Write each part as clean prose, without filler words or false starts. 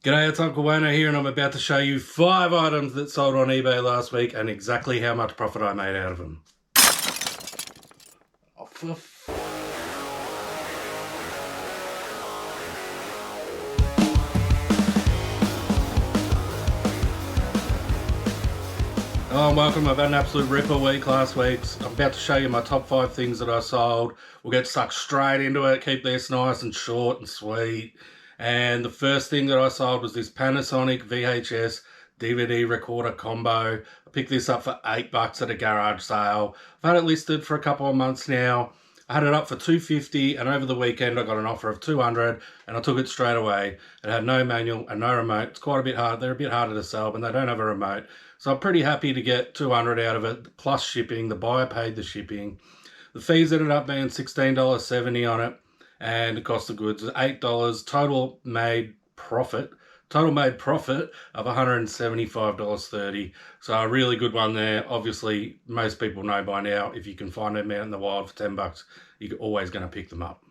G'day, it's Uncle Wayno here, and I'm about to show you 5 items that sold on eBay last week and exactly how much profit I made out of them. Oh, welcome. I've had an absolute ripper week last week. I'm about to show you my top 5 things that I sold. We'll get stuck straight into it, keep this nice and short and sweet. And the first thing that I sold was this Panasonic VHS DVD recorder combo. I picked this up for $8 at a garage sale. I've had it listed for a couple of months now. I had it up for $250, and over the weekend I got an offer of $200, and I took it straight away. It had no manual and no remote. It's quite a bit hard. They're a bit harder to sell, but they don't have a remote. So I'm pretty happy to get $200 out of it, plus shipping. The buyer paid the shipping. The fees ended up being $16.70 on it, and the cost of goods was $8. Total made profit of $175.30. So a really good one there. Obviously, most people know by now, if you can find them out in the wild for $10, you're always going to pick them up.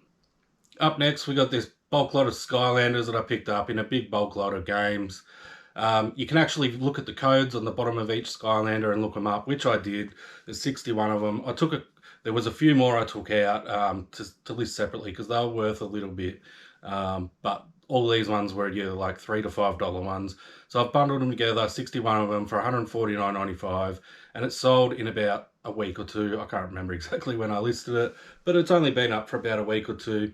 Up next, we got this bulk lot of Skylanders that I picked up in a big bulk lot of games. You can actually look at the codes on the bottom of each Skylander and look them up, which I did. There's 61 of them. There was a few more I took out to list separately because they were worth a little bit. But all these ones were either like $3 to $5 ones. So I've bundled them together, 61 of them for $149.95, and it sold in about a week or two. I can't remember exactly when I listed it, but it's only been up for about a week or two.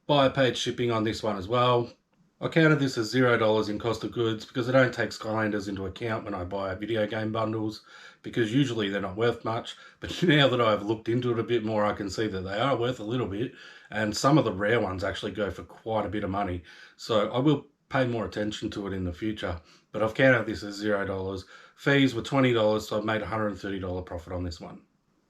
Buyer paid shipping on this one as well. I counted this as $0 in cost of goods because I don't take Skylanders into account when I buy video game bundles, because usually they're not worth much. But now that I've looked into it a bit more, I can see that they are worth a little bit, and some of the rare ones actually go for quite a bit of money. So I will pay more attention to it in the future, but I've counted this as $0. Fees were $20, so I've made $130 profit on this one.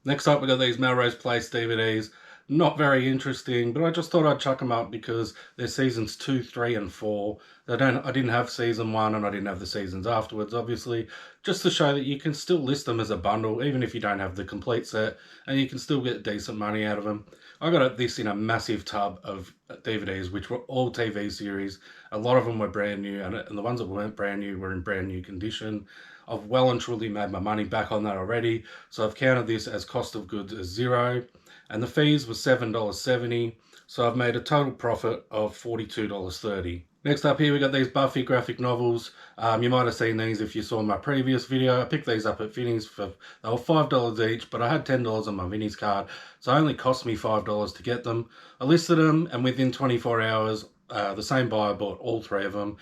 Next up, we got these Melrose Place DVDs. Not very interesting, but I just thought I'd chuck them up because they're seasons 2, 3, and 4. I didn't have season 1, and I didn't have the seasons afterwards, obviously, just to show that you can still list them as a bundle, even if you don't have the complete set, and you can still get decent money out of them. I got this in a massive tub of DVDs, which were all TV series. A lot of them were brand new, and the ones that weren't brand new were in brand new condition. I've well and truly made my money back on that already, so I've counted this as cost of goods as $0. And the fees were $7.70, so I've made a total profit of $42.30. Next up here, we got these Buffy graphic novels. You might have seen these if you saw my previous video. I picked these up at Vinnie's they were $5 each, but I had $10 on my Vinnie's card, so it only cost me $5 to get them. I listed them, and within 24 hours, the same buyer bought all 3 of them.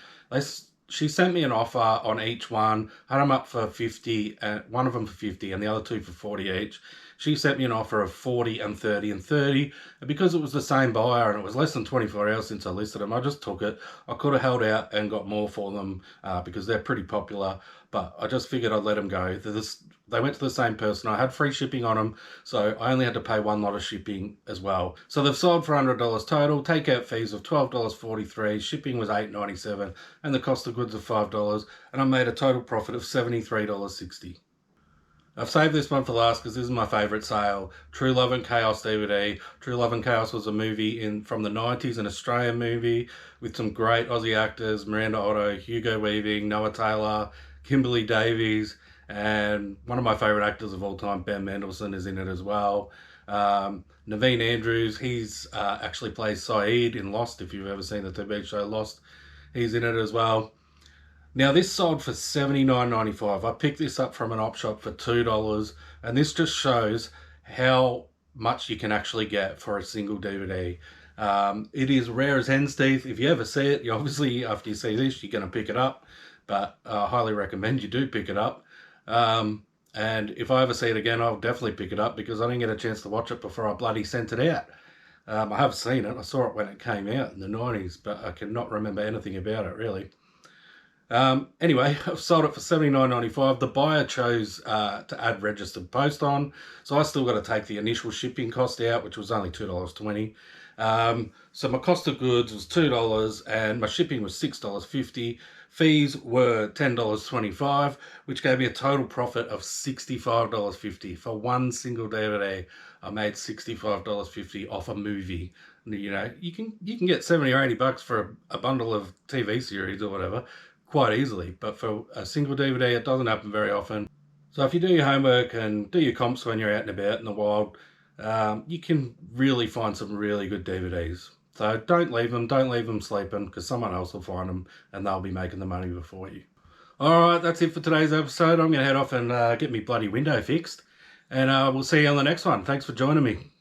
She sent me an offer on each one, had them up for 50, one of them for 50 and the other 2 for 40 each. She sent me an offer of 40 and 30 and 30, and because it was the same buyer and it was less than 24 hours since I listed them, I just took it. I could have held out and got more for them because they're pretty popular, but I just figured I'd let them go. They went to the same person. I had free shipping on them, so I only had to pay one lot of shipping as well. So they've sold for $100 total, takeout fees of $12.43, shipping was $8.97, and the cost of goods of $5, and I made a total profit of $73.60. I've saved this one for last because this is my favourite sale. True Love and Chaos DVD. True Love and Chaos was a movie from the 90s, an Australian movie with some great Aussie actors, Miranda Otto, Hugo Weaving, Noah Taylor, Kimberly Davies, and one of my favourite actors of all time, Ben Mendelsohn, is in it as well. Naveen Andrews, he's actually plays Saeed in Lost, if you've ever seen the TV show Lost. He's in it as well. Now this sold for $79.95. I picked this up from an op shop for $2, and this just shows how much you can actually get for a single DVD. It is rare as hen's teeth. If you ever see it, you obviously, after you see this, you're going to pick it up, but I highly recommend you do pick it up. And if I ever see it again, I'll definitely pick it up because I didn't get a chance to watch it before I bloody sent it out. I have seen it. I saw it when it came out in the 90s, but I cannot remember anything about it, really. Anyway, I've sold it for $79.95. The buyer chose to add registered post on, so I still got to take the initial shipping cost out, which was only $2.20. So my cost of goods was $2 and my shipping was $6.50. Fees were $10.25, which gave me a total profit of $65.50. For one single DVD, I made $65.50 off a movie. You know, you can get 70 or 80 bucks for a bundle of TV series or whatever quite easily, but for a single DVD, it doesn't happen very often. So if you do your homework and do your comps when you're out and about in the wild, you can really find some really good DVDs. So don't leave them sleeping, because someone else will find them and they'll be making the money before you. All right, that's it for today's episode. I'm going to head off and get me bloody window fixed, and we'll see you on the next one. Thanks for joining me.